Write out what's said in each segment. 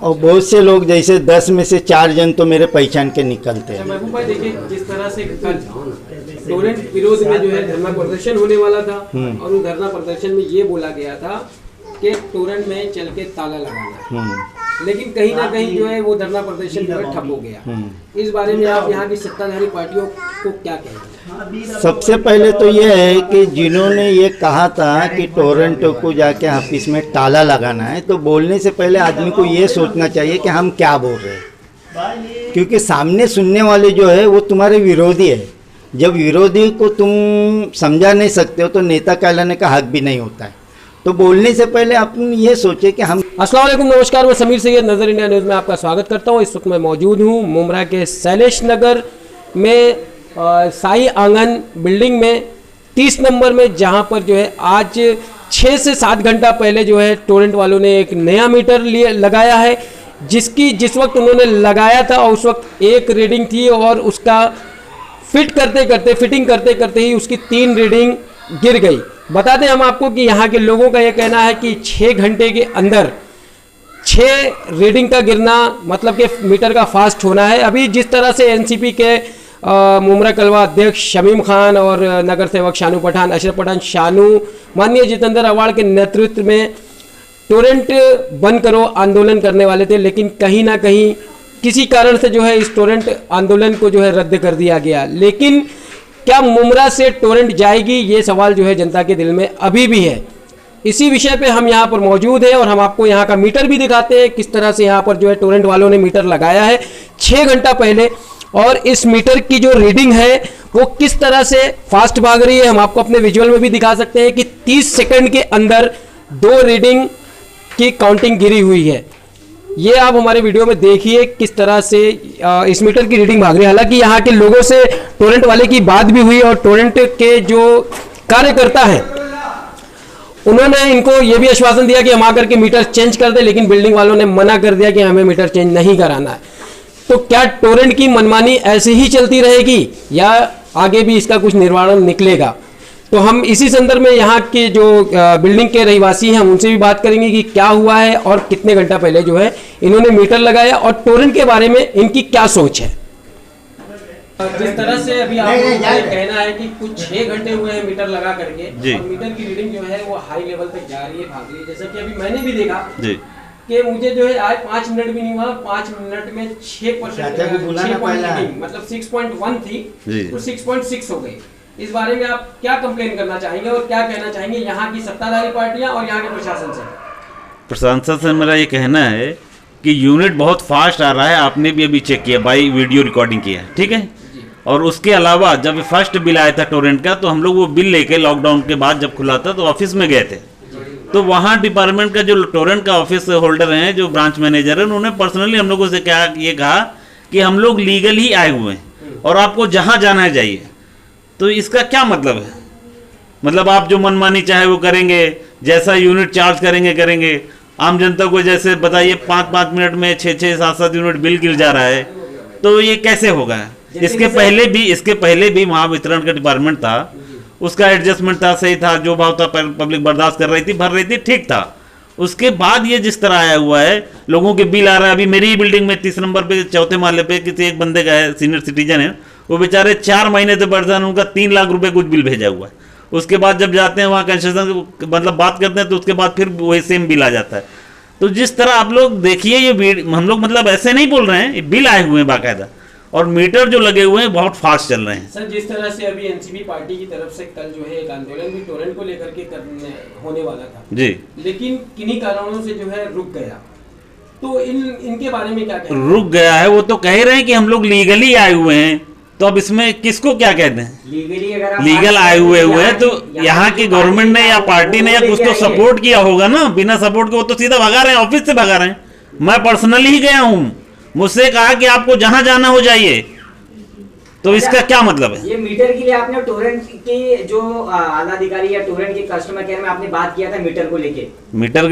और बहुत से लोग जैसे 10 में से 4 जन तो मेरे पहचान के निकलते हैं। महबूब भाई देखिए, जिस तरह से कल टोरेंट विरोध में जो है धरना प्रदर्शन होने वाला था और उस धरना प्रदर्शन में ये बोला गया था कि टोरेंट में चल के ताला लगाना, लेकिन कहीं ना कहीं जो है वो धरना प्रदर्शन जो है ठप हो गया। इस बारे में आप यहाँ की सत्ताधारी पार्टियों को क्या कहेंगे? सबसे पहले तो ये है कि जिन्होंने ये कहा था कि टोरंटो को जाके ऑफिस में ताला लगाना है, तो बोलने से पहले आदमी को ये सोचना चाहिए कि हम क्या बोल रहे हैं, क्योंकि सामने सुनने वाले जो है वो तुम्हारे विरोधी है। जब विरोधी को तुम समझा नहीं सकते हो तो नेता कहलाने का हक भी नहीं होता है। तो बोलने से पहले अपन ये सोचे कि हम। अस्सलाम वालेकुम, नमस्कार, मैं समीर सैयद, नज़र इंडिया न्यूज़ में आपका स्वागत करता हूँ। इस वक्त मैं मौजूद हूँ मुमरा के शैलेश नगर में साई आंगन बिल्डिंग में 30 नंबर में, जहाँ पर जो है आज 6 से 7 घंटा पहले जो है टोरेंट वालों ने एक नया मीटर लगाया है, जिस वक्त उन्होंने लगाया था उस वक्त एक रीडिंग थी और उसका फिटिंग करते करते ही उसकी 3 रीडिंग गिर गई। बता दें हम आपको कि यहाँ के लोगों का ये कहना है कि 6 घंटे के अंदर 6 रीडिंग का गिरना मतलब कि मीटर का फास्ट होना है। अभी जिस तरह से एनसीपी के मुमरा कलवा अध्यक्ष शमीम खान और नगर सेवक शानू पठान, अशरफ पठान शानू, माननीय जितेंद्र अवाड़ के नेतृत्व में टोरेंट बंद करो आंदोलन करने वाले थे, लेकिन कहीं ना कहीं किसी कारण से जो है इस टोरेंट आंदोलन को जो है रद्द कर दिया गया। लेकिन क्या मुमरा से टोरेंट जाएगी, ये सवाल जो है जनता के दिल में अभी भी है। इसी विषय पे हम यहाँ पर मौजूद हैं और हम आपको यहाँ का मीटर भी दिखाते हैं, किस तरह से यहाँ पर जो है टोरेंट वालों ने मीटर लगाया है 6 घंटा पहले, और इस मीटर की जो रीडिंग है वो किस तरह से फास्ट भाग रही है। हम आपको अपने विजुअल में भी दिखा सकते हैं कि 30 सेकंड के अंदर 2 रीडिंग की काउंटिंग गिरी हुई है। ये आप हमारे वीडियो में देखिए किस तरह से इस मीटर की रीडिंग भाग रही है। हालांकि यहाँ के लोगों से टोरेंट वाले की बात भी हुई और टोरेंट के जो कार्यकर्ता हैं उन्होंने इनको ये भी आश्वासन दिया कि हम आकर के मीटर चेंज कर दें, लेकिन बिल्डिंग वालों ने मना कर दिया कि हमें मीटर चेंज नहीं कराना है। तो क्या टोरेंट की मनमानी ऐसे ही चलती रहेगी या आगे भी इसका कुछ निर्वारण निकलेगा? तो हम इसी संदर्भ में यहाँ के जो बिल्डिंग के रहवासी हैं उनसे भी बात करेंगे कि क्या हुआ है और कितने घंटा पहले जो है इन्होंने मीटर लगाया और टोरेंट के बारे में इनकी क्या सोच है। जिस तरह से अभी आपका कहना है कि कुछ 6 घंटे हुए हैं मीटर लगा करके और मीटर की रीडिंग जो है वो हाई लेवल तक जा रही है, भाग रही है, जैसा कि अभी मैंने भी देखा कि मुझे जो है आज 5 मिनट भी नहीं हुआ, 5 मिनट में 6% मतलब 6.1 थी तो 6.6 हो गई। इस बारे में आप क्या कंप्लेन करना चाहेंगे और क्या कहना चाहेंगे यहाँ की सत्ताधारी पार्टियां और यहाँ के प्रशासन से? प्रशासन से मेरा ये कहना है कि यूनिट बहुत फास्ट आ रहा है, आपने भी अभी चेक किया, बाई वीडियो रिकॉर्डिंग किया, ठीक है। और उसके अलावा जब फर्स्ट बिल आया था टोरेंट का, तो हम लोग वो बिल लेके लॉकडाउन के बाद जब खुला था तो ऑफिस में गए थे, तो वहाँ डिपार्टमेंट का जो टोरेंट का ऑफिस होल्डर हैं, जो ब्रांच मैनेजर है, उन्होंने पर्सनली हम लोगों से क्या ये कहा कि हम लोग लीगल ही आए हुए हैं और आपको जहाँ जाना है जाइए। तो इसका क्या मतलब है? मतलब आप जो मनमानी चाहे वो करेंगे, जैसा यूनिट चार्ज करेंगे। आम जनता को जैसे बताइए 5-5 मिनट में 6-6, 7-7 यूनिट बिल गिर जा रहा है, तो ये कैसे होगा? इसके पहले भी वहाँ वितरण का डिपार्टमेंट था, उसका एडजस्टमेंट था, सही था, जो भाव था पब्लिक बर्दाश्त कर रही थी, भर रही थी, ठीक था। उसके बाद ये जिस तरह आया हुआ है, लोगों के बिल आ रहा है। अभी मेरी ही बिल्डिंग में 30 नंबर पे 4थे माले पे किसी एक बंदे का है, सीनियर सिटीजन है, वो बेचारे 4 महीने से परेशान, उनका 3 लाख रुपए कुछ बिल भेजा हुआ है। उसके बाद जब जाते हैं वहाँ कंस्ट्रक्शन मतलब बात करते हैं तो उसके बाद फिर वही सेम बिल आ जाता है। तो जिस तरह आप लोग देखिए, ये हम लोग मतलब ऐसे नहीं बोल रहे हैं, ये बिल आए हुए हैं बाकायदा, और मीटर जो लगे हुए हैं बहुत फास्ट चल रहे हैं। सर, जिस तरह से अभी एनसीपी पार्टी की तरफ से कल जो है एक आंदोलन भी टोरेंट को लेकर के होने वाला था जी, लेकिन किन्हीं कारणों से जो है रुक गया, तो इनके बारे में क्या कहें? रुक गया है, वो तो कह रहे हैं कि हम लोग लीगली आए हुए हैं, तो अब इसमें किसको क्या कहते हैं? लीगल आए हुए हैं तो यहाँ की गवर्नमेंट ने या पार्टी ने या कुछ तो सपोर्ट किया होगा ना। बिना सपोर्ट के वो तो सीधा भगा रहे हैं, ऑफिस से भगा रहे हैं। मैं पर्सनली ही गया हूँ, मुझसे कहा कि आपको जहां जाना हो जाइए, तो इसका क्या मतलब है? ये मीटर के लिए आपने टोरेंट की जो आला अधिकारी या टोरेंट के कस्टमर केयर में आपने बात किया था मीटर को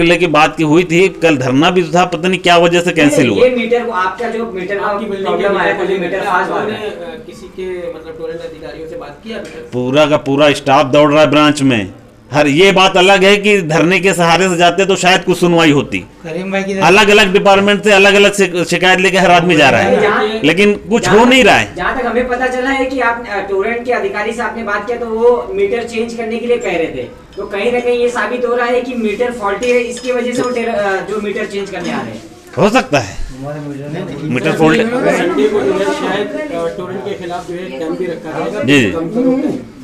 लेके बात की हुई थी, कल धरना भी था, पता नहीं क्या वजह से कैंसिल हुआ। ये मीटर को आपका जो मीटर का प्रॉब्लम आया था, मीटर फास्ट भाग रहा है, किसी के मतलब टोरेंट अधिकारियों से बात किया? पूरा का पूरा स्टाफ दौड़ रहा है ब्रांच में, हर ये बात अलग है कि धरने के सहारे से जाते तो शायद कुछ सुनवाई होती। अलग अलग डिपार्टमेंट से अलग अलग शिकायत लेके हर आदमी जा रहा है, लेकिन कुछ हो नहीं रहा है। जहाँ तक हमें पता चला है कि आप टोरेंट के अधिकारी से आपने बात किया तो वो मीटर चेंज करने के लिए कह रहे थे, तो कहीं ना कहीं ये साबित हो रहा है कि मीटर फॉल्टी है, इसकी वजह से वो जो मीटर चेंज करने आ रहे हैं। हो सकता है मीटर फॉल्ट। संडे को जो है शायद टोरेंट के खिलाफ जो है कैंप भी रखा जाएगा।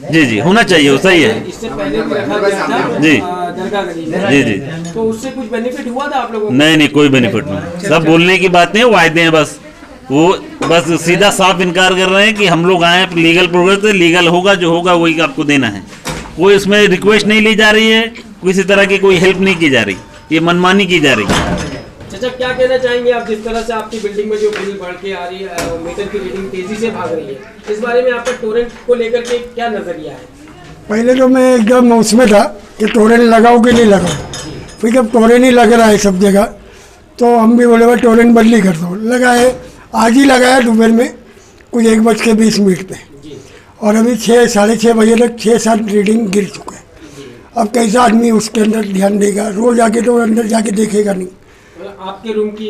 जी जी होना चाहिए, वो सही है। इससे पहले भी रखा गया था जी दरगाह गली में। जी जी। तो उससे कुछ बेनिफिट हुआ था आप लोगों को? नहीं कोई बेनिफिट नहीं, सब बोलने की बातें हैं, वायदे हैं बस। वो बस सीधा साफ इनकार कर रहे हैं कि हम लोग आए लीगल प्रोग्रेस से, लीगल होगा जो होगा वही आपको देना है। कोई उसमें रिक्वेस्ट नहीं ली जा रही है, किसी तरह की कोई हेल्प नहीं की जा रही, ये मनमानी की जा रही है। चाचा क्या कहना चाहेंगे आप, जिस तरह से आपकी बिल्डिंग में जो बिल बढ़ के आ रही है, मीटर की रीडिंग तेजी से भाग रही है, इस बारे में आपका टोरेंट को लेकर के क्या नजरिया है? पहले तो मैं एकदम उसमें था कि टोरेंट लगाओ कि नहीं लगाओ, फिर जब टोरेंट ही लग रहा है सब जगह तो हम भी बोले भाई टोरेंट बदली कर दो। लगाए, आज ही लगाया दोपहर में कुछ 1:20 पे, और अभी 6 साढ़े 6 बजे तक 6-7 रीडिंग गिर चुके हैं। अब कैसा आदमी उसके अंदर ध्यान देगा, रोज आके तो अंदर जाके देखेगा नहीं। आपके रूम की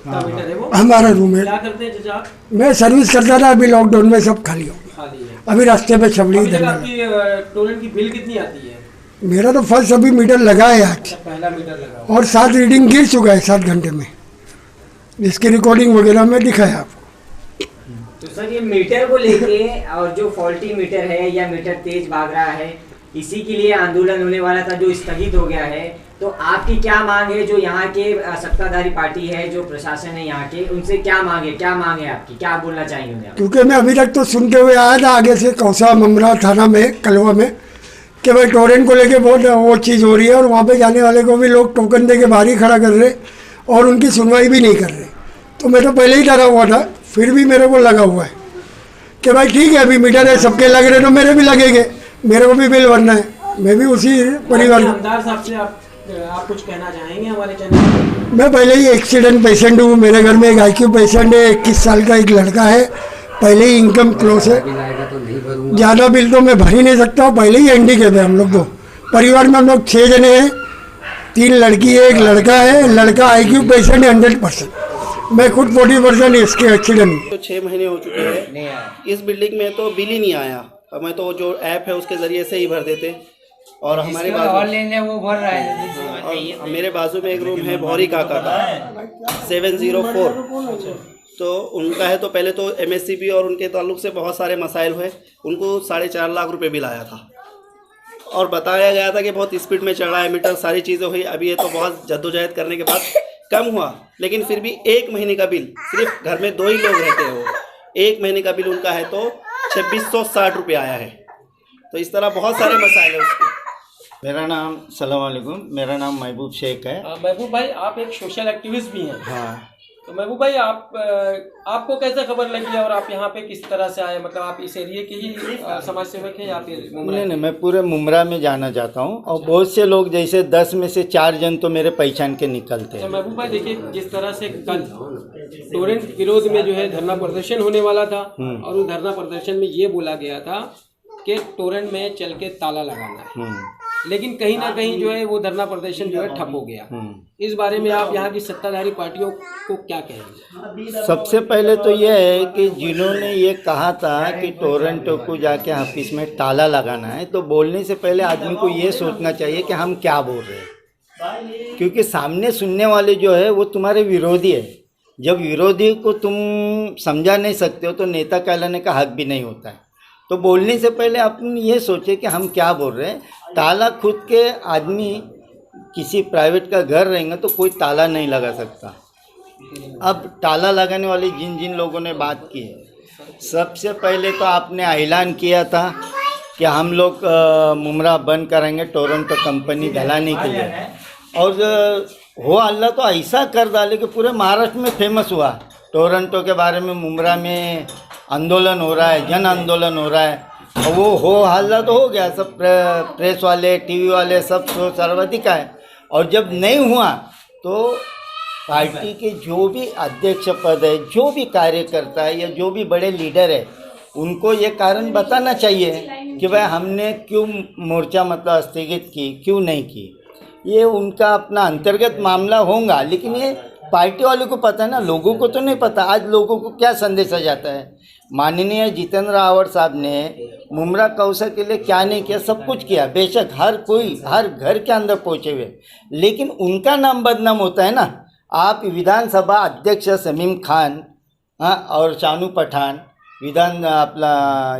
मीटर है वो? हमारा रूम है। क्या करते हैं चाचा? मैं सर्विस करता था, अभी लॉकडाउन में सब खाली हो गया, खाली है। अभी रास्ते पे छबड़ी अभी तक धंधा। आपकी टोरेंट की बिल कितनी आती है? मेरा तो फर्स्ट अभी मीटर लगा है आज, पहला मीटर लगा और 7 रीडिंग गिर चुका है 7 घंटे में, इसकी रिकॉर्डिंग वगैरह में दिखाया आपको। तो सर ये मीटर को लेके और जो फॉल्टी मीटर है या मीटर तेज भाग रहा है, इसी के लिए आंदोलन होने वाला था जो स्थगित हो गया है, तो आपकी क्या मांग है? जो यहाँ के सत्ताधारी पार्टी है, जो प्रशासन है यहाँ के, उनसे क्या मांग है आपकी, क्या बोलना चाहेंगे उन्हें? क्योंकि मैं अभी तक तो सुनते हुए आया था आगे से कौसा ममरा थाना में कलवा में कि भाई टोरेंट को लेके बहुत वो चीज़ हो रही है, और वहाँ पे जाने वाले को भी लोग टोकन दे के बाहर ही खड़ा कर रहे और उनकी सुनवाई भी नहीं कर रहे। तो मैं तो पहले ही डरा हुआ था, फिर भी मेरे को लगा हुआ है कि भाई ठीक है अभी मीटर है, सबके लग रहे तो मेरे भी लगेंगे, मेरे को भी बिल भरना है, मैं भी उसी परिवार आमदार साहब से आप कुछ कहना चाहेंगे हमारे चैनल? मैं पहले ही एक्सीडेंट पेशेंट हूँ, मेरे घर में एक IQ पेशेंट है, 21 साल का एक लड़का है, पहले ही इनकम क्लोज है, ज़्यादा बिल तो मैं भर ही नहीं सकता हूँ, पहले ही हैंडीकैप है हम लोग। तो परिवार में हम लोग 6 जने हैं, 3 लड़की है, एक लड़का है, लड़का IQ पेशेंट है 100%, मैं खुद 40% इसके एक्सीडेंट। तो 6 महीने हो चुके हैं इस बिल्डिंग में, तो बिल ही नहीं आया। हमें तो जो ऐप है उसके ज़रिए से ही भर देते, और हमारे बाजू वो भर रहा है। और मेरे बाजू में एक रूम है भौरी काका का 704, तो उनका है। तो पहले तो MSCB और उनके ताल्लुक से बहुत सारे मसाइल हुए, उनको 4.5 लाख रुपए बिल आया था, और बताया गया था कि बहुत स्पीड में चल रहा है मीटर, सारी चीज़ें हुई। अभी ये तो बहुत जद्दोजहद करने के बाद कम हुआ, लेकिन फिर भी 1 महीने का बिल, सिर्फ घर में 2 ही लोग रहते हैं, वो 1 महीने का बिल उनका है तो 2660 रुपये आया है। तो इस तरह बहुत सारे मसाइल हैं उसके। मेरा नाम सलाम वालेकुम, मेरा नाम महबूब शेख है। महबूब भाई आप एक सोशल एक्टिविस्ट भी हैं। हाँ, तो महबूब भाई आपको कैसे खबर लगी और आप यहाँ पे किस तरह से आए? मतलब आप इस एरिया के ही समाज सेवक हैं या फिर मुंबई? नहीं, मैं पूरे मुमरा में जाना चाहता हूँ, और बहुत से लोग जैसे 10 में से 4 जन तो मेरे पहचान के निकलते हैं। तो महबूब भाई देखिए, जिस तरह से कल टोरेंट विरोध में जो है धरना प्रदर्शन होने वाला था, और उस धरना प्रदर्शन में ये बोला गया था कि टोरेंट में चल के ताला लगाना है, लेकिन कहीं ना कहीं जो है वो धरना प्रदर्शन जो है ठप हो गया। इस बारे में आप यहाँ की सत्ताधारी पार्टियों को क्या कहेंगे? सबसे पहले तो यह है कि जिन्होंने ये कहा था कि टोरेंट को जाके ऑफिस में ताला लगाना है, तो बोलने से पहले आदमी को ये सोचना चाहिए कि हम क्या बोल रहे हैं, क्योंकि सामने सुनने वाले जो है वो तुम्हारे विरोधी है। जब विरोधी को तुम समझा नहीं सकते हो तो नेता कहलाने का हक भी नहीं होता है। तो बोलने से पहले अपन ये सोचे कि हम क्या बोल रहे हैं। ताला खुद के आदमी किसी प्राइवेट का घर रहेंगे तो कोई ताला नहीं लगा सकता। अब ताला लगाने वाले जिन जिन लोगों ने बात की है, सबसे पहले तो आपने ऐलान किया था कि हम लोग मुमरा बंद करेंगे टोरंटो कंपनी ढलाने के लिए, और हो अल्लाह तो ऐसा कर डाले कि पूरे महाराष्ट्र में फेमस हुआ। टोरंटो के बारे में मुमरा में आंदोलन हो रहा है, जन आंदोलन हो रहा है, और वो हो हल्ला तो हो गया, सब प्रेस वाले TV वाले सब सर्वाधिक है। और जब नहीं हुआ तो पार्टी के जो भी अध्यक्ष पद है, जो भी कार्यकर्ता है या जो भी बड़े लीडर है, उनको ये कारण बताना चाहिए कि भाई हमने क्यों मोर्चा मतलब स्थगित की, क्यों नहीं की। ये उनका अपना अंतर्गत मामला होगा, लेकिन ये पार्टी वालों को पता है ना, लोगों को तो नहीं पता। आज लोगों को क्या संदेशा जाता है, माननीय जितेंद्र रावत साहब ने मुमरा कौशा के लिए क्या नहीं किया, सब कुछ किया। बेशक हर कोई हर घर के अंदर पहुँचे हुए, लेकिन उनका नाम बदनाम होता है ना। आप विधानसभा अध्यक्ष समीम खान, हाँ, और शानू पठान विधान अपना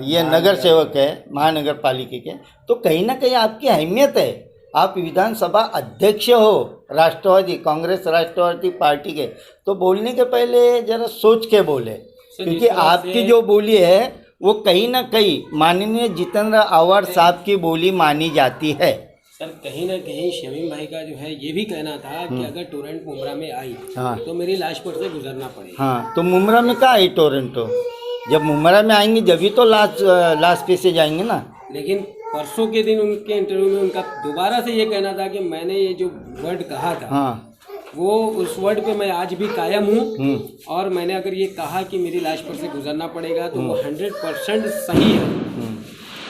ये नगर सेवक है महानगर पालिका के, तो कहीं ना कहीं आपकी अहमियत है। आप विधानसभा अध्यक्ष हो राष्ट्रवादी कांग्रेस राष्ट्रवादी पार्टी के, तो बोलने के पहले जरा सोच के बोले, क्योंकि आपकी जो बोली है वो कहीं ना कहीं माननीय जितेंद्र आवाड़ साहब की बोली मानी जाती है। सर कहीं ना कहीं शमीम भाई का जो है ये भी कहना था कि अगर टोरेंट मुमरा में आई हाँ, तो मेरी लाश पर से गुजरना पड़ेगा। हाँ, तो मुमरा में क्या आई टोरेंटो, जब मुमरा में आएंगे जब ही तो लाश पे से जाएंगे ना। लेकिन परसों के दिन उनके इंटरव्यू में उनका दोबारा से ये कहना था कि मैंने ये जो वर्ड कहा था, हाँ, वो उस वर्ड पे मैं आज भी कायम हूँ, और मैंने अगर ये कहा कि मेरी लाश पर से गुजरना पड़ेगा तो वो 100% सही है,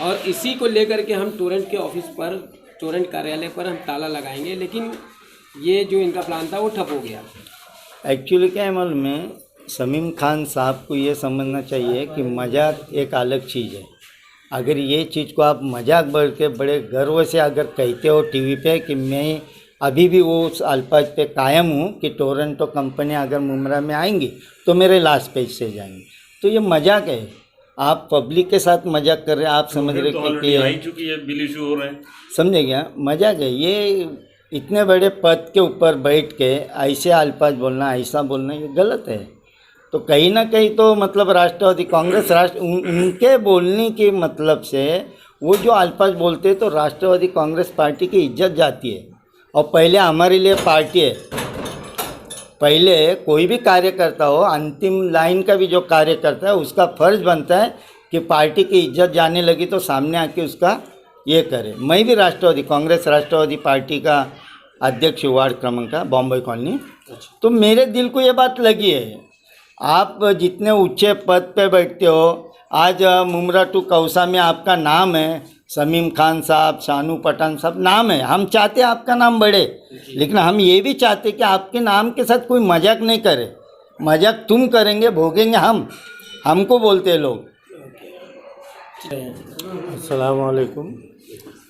और इसी को लेकर के हम टोरेंट के ऑफिस पर, टोरेंट कार्यालय पर हम ताला लगाएंगे। लेकिन ये जो इनका प्लान था वो ठप हो गया। एक्चुअली क्या है मालूम में, समीम खान साहब को ये समझना चाहिए कि मजाक एक अलग चीज़ है। अगर ये चीज़ को आप मजाक बढ़ के बड़े गर्व से अगर कहते हो टीवी पे कि मैं अभी भी वो उस अल्फाज पे कायम हूँ कि टोरंटो कंपनी अगर मुमरा में आएंगी तो मेरे लास्ट पेज से जाएंगे, तो ये मजाक है। आप पब्लिक के साथ मजाक कर रहे हैं, आप समझ रहे कि समझे क्या मजाक है। ये इतने बड़े पद के ऊपर बैठ के ऐसे अल्फाज बोलना, ऐसा बोलना, ये गलत है। तो कहीं ना कहीं तो मतलब राष्ट्रवादी कांग्रेस उनके बोलने के मतलब से वो जो अल्फाज बोलते हैं तो राष्ट्रवादी कांग्रेस पार्टी की इज्जत जाती है। और पहले हमारे लिए पार्टी है, पहले कोई भी कार्यकर्ता हो, अंतिम लाइन का भी जो कार्यकर्ता है उसका फर्ज बनता है कि पार्टी की इज्जत जाने लगी तो सामने आके उसका ये करे। मैं भी राष्ट्रवादी कांग्रेस राष्ट्रवादी पार्टी का अध्यक्ष वार्ड क्रमांक का बॉम्बे कॉलोनी, तो मेरे दिल को ये बात लगी है। आप जितने ऊंचे पद पे बैठते हो, आज मुमरा टू कौसा में आपका नाम है, समीम खान साहब, शानू पठान साहब नाम है। हम चाहते हैं आपका नाम बढ़े, लेकिन हम ये भी चाहते कि आपके नाम के साथ कोई मजाक नहीं करे। मजाक तुम करेंगे भोगेंगे हम, हमको बोलते हैं लोग। अस्सलाम वालेकुम।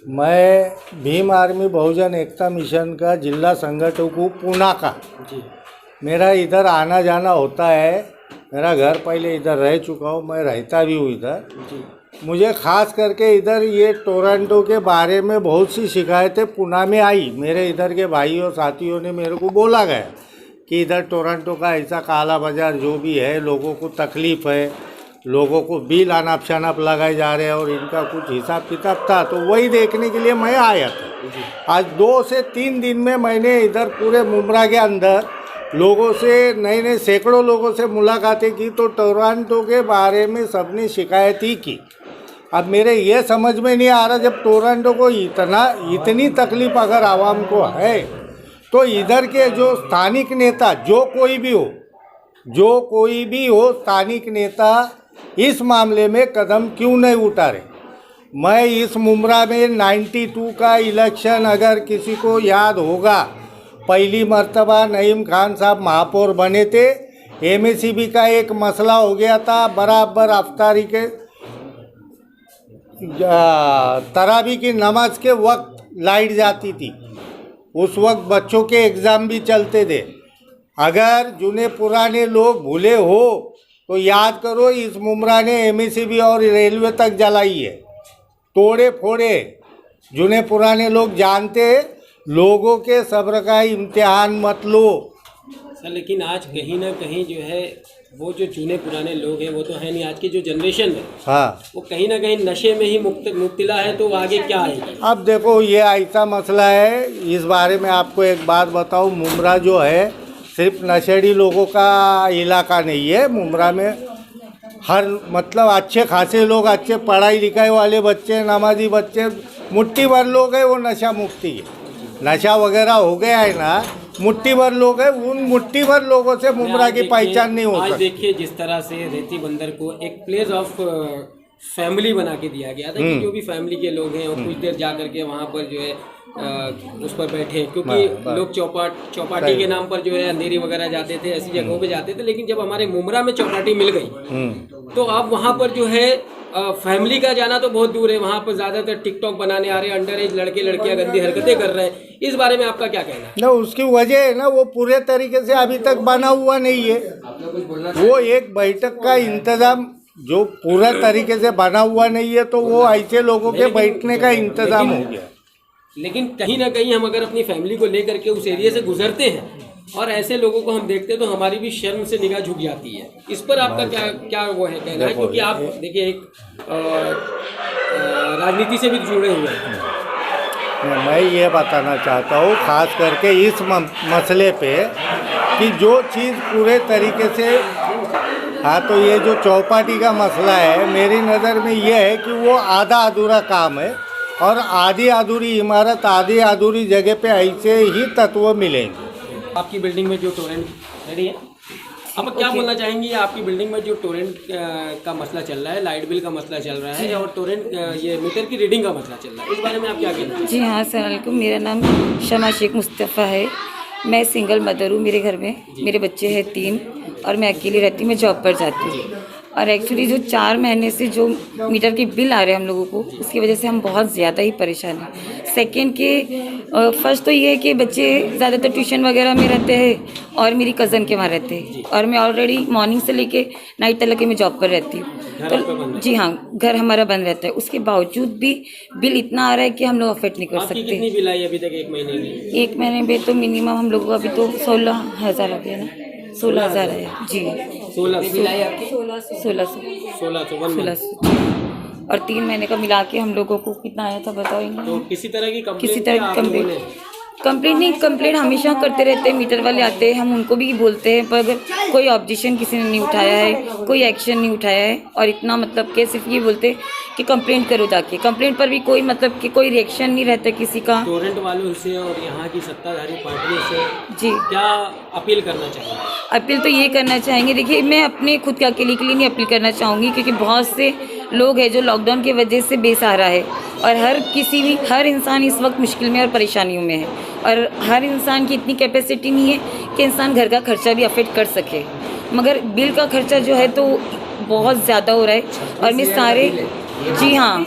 मैं भीम आर्मी बहुजन एकता मिशन का जिला संगठक हूँ पूना का। मेरा इधर आना जाना होता है, मेरा घर पहले इधर रह चुका हूँ, मैं रहता भी हूँ इधर। मुझे ख़ास करके इधर ये टोरंटो के बारे में बहुत सी शिकायतें पुणे में आई। मेरे इधर के भाइयों साथियों ने मेरे को बोला गया कि इधर टोरंटो का ऐसा काला बाजार जो भी है, लोगों को तकलीफ़ है, लोगों को बिल अनाप शनाप लगाए जा रहे हैं और इनका कुछ हिसाब किताब था, तो वही देखने के लिए मैं आया था। आज 2 से 3 दिन में मैंने इधर पूरे मुमरा के अंदर लोगों से नए सैकड़ों लोगों से मुलाकातें की, तो टोरंटो के बारे में सबने शिकायत ही की। अब मेरे ये समझ में नहीं आ रहा, जब टोरंटो को इतनी तकलीफ़ अगर आवाम को है, तो इधर के जो स्थानिक नेता जो कोई भी हो स्थानिक नेता इस मामले में कदम क्यों नहीं उठा रहे। मैं इस मुमरा में 92 का इलेक्शन अगर किसी को याद होगा, पहली मर्तबा नईम खान साहब महापौर बने थे, एमएससीबी का एक मसला हो गया था, बराबर अफ्तारी के तरावी की नमाज के वक्त लाइट जाती थी, उस वक्त बच्चों के एग्ज़ाम भी चलते थे। अगर जुने पुराने लोग भूले हो तो याद करो, इस मुमरा ने एमएससीबी और रेलवे तक जलाई है, तोड़े फोड़े। जुने पुराने लोग जानते, लोगों के सब्र का इम्तिहान मत लो सर। लेकिन आज कहीं ना कहीं जो है वो जो चुने पुराने लोग हैं वो तो है नहीं, आज की जो जनरेशन है, हाँ, वो कहीं ना कहीं नशे में ही मुब्तला है, तो आगे क्या आएगी। अब देखो ये ऐसा मसला है, इस बारे में आपको एक बात बताऊं, मुमरा जो है सिर्फ नशेड़ी लोगों का इलाका नहीं है। मुमरा में हर मतलब अच्छे खासे लोग, अच्छे पढ़ाई लिखाई वाले बच्चे, नमाजी बच्चे, मुट्ठी भर लोग हैं वो नशा मुक्ति है। नशा वगैरह हो गया है ना, मुट्ठी भर लोग हैं, उन मुट्ठी भर लोगों से मुमरा की पहचान नहीं हो सकती। आज देखिए जिस तरह से रेती बंदर को एक प्लेस ऑफ फैमिली बना के दिया गया था कि जो भी फैमिली के लोग हैं वो कुछ देर जा करके वहाँ पर जो है उस पर बैठे, क्योंकि लोग चौपाटी के नाम पर जो है अंधेरी वगैरह जाते थे, ऐसी जगहों पे जाते थे। लेकिन जब हमारे मुमरा में चौपाटी मिल गई तो अब वहाँ पर जो है फैमिली का जाना तो बहुत दूर है, वहाँ पर ज़्यादातर टिकटॉक बनाने आ रहे हैं, अंडर एज लड़के लड़कियाँ गंदी हरकतें कर रहे हैं। इस बारे में आपका क्या कहना है? ना उसकी वजह है ना, वो पूरे तरीके से अभी तक बना हुआ नहीं है। वो एक बैठक का इंतजाम जो पूरा तरीके से बना हुआ नहीं है, तो वो ऐसे लोगों के बैठने का इंतजाम हो गया। लेकिन कहीं ना कहीं हम अगर अपनी फैमिली को लेकर के उस एरिया से गुजरते हैं और ऐसे लोगों को हम देखते हैं तो हमारी भी शर्म से निगाह झुक जाती है। इस पर आपका क्या वो है कहना है? क्योंकि आप देखिए एक राजनीति से भी जुड़े हुए हैं। मैं ये बताना चाहता हूँ खास करके इस मसले पे कि जो चीज़ पूरे तरीके से, हाँ, तो ये जो चौपाटी का मसला है मेरी नज़र में ये है कि वो आधा अधूरा काम है और आधी अधूरी इमारत, आधी अधूरी जगह पे ऐसे ही तत्व मिलेंगे। आपकी बिल्डिंग में जो टोरेंट रेडी है, अब क्या बोलना चाहेंगी? आपकी बिल्डिंग में जो टोरेंट का मसला चल रहा है, लाइट बिल का मसला चल रहा है और टोरेंट ये मीटर की रीडिंग का मसला चल रहा है, इस बारे में आप क्या कहना? जी हाँ, अस्सलाम वालेकुम। मेरा नाम शमा शेख मुस्तफ़ा है। मैं सिंगल मदर हूँ। मेरे घर में मेरे बच्चे हैं 3 और मैं अकेली रहती हूँ। मैं जॉब पर जाती हूँ और एक्चुअली जो 4 महीने से जो मीटर के बिल आ रहे हैं हम लोगों को, उसकी वजह से हम बहुत ज़्यादा ही परेशान हैं। सेकेंड के फर्स्ट तो ये है कि बच्चे ज़्यादातर ट्यूशन वगैरह में रहते हैं और मेरी कज़न के वहाँ रहते हैं और मैं ऑलरेडी मॉर्निंग से लेके नाइट तक के मैं जॉब पर रहती हूँ। तो जी हाँ, घर हमारा बंद रहता है। उसके बावजूद भी बिल इतना आ रहा है कि हम लोग अफोर्ड नहीं कर सकते। कितनी बिल आई अभी तक 1 महीने में? 1 महीने में तो मिनिमम हम लोगों को अभी तो 16,000 आ गया ना, 16,000 है जी। 1600 और 3 महीने का मिला के हम लोगों को कितना आया था बताओ? तो किसी तरह की कंप्लेंट हमेशा करते रहते हैं। मीटर वाले आते हैं, हम उनको भी बोलते हैं, पर अगर कोई ऑब्जेक्शन किसी ने नहीं उठाया है, कोई एक्शन नहीं उठाया है। और इतना मतलब कि सिर्फ ये बोलते हैं कि कंप्लेंट करो जाके, कंप्लेंट पर भी कोई मतलब कि कोई रिएक्शन नहीं रहता किसी का। टोरेंट वालों से और यहाँ की सत्ताधारी पार्टियों से जी क्या अपील करना चाहिए? अपील तो ये करना चाहेंगे, देखिए मैं अपने खुद के अकेले के लिए नहीं अपील करना चाहूँगी, क्योंकि बहुत से लोग हैं जो लॉकडाउन की वजह से बेसहारा है और हर इंसान इस वक्त मुश्किल में और परेशानियों में है और हर इंसान की इतनी कैपेसिटी नहीं है कि इंसान घर का खर्चा भी अफोर्ड कर सके। मगर बिल का खर्चा जो है तो बहुत ज़्यादा हो रहा है और मैं सारे जी हाँ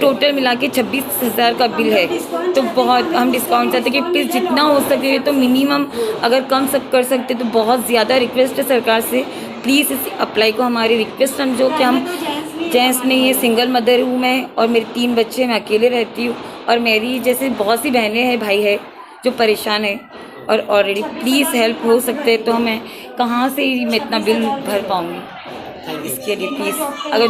टोटल मिला के 26,000 का बिल है। तो बहुत हम डिस्काउंट चाहते हैं कि प्लीज़ जितना हो सके तो मिनिमम अगर कम कर सकते तो बहुत ज़्यादा रिक्वेस्ट है सरकार से, प्लीज़ इस अप्लाई को हमारी रिक्वेस्ट समझो कि हम जेंट्स नहीं है, सिंगल मदर हूँ मैं और मेरे 3 बच्चे, मैं अकेले रहती हूँ और मेरी जैसे बहुत सी बहनें हैं, भाई है जो परेशान है और ऑलरेडी प्लीज़ हेल्प हो सकते तो मैं कहाँ से मैं इतना बिल भर पाऊँगी। इसके लिए प्लीज़ अगर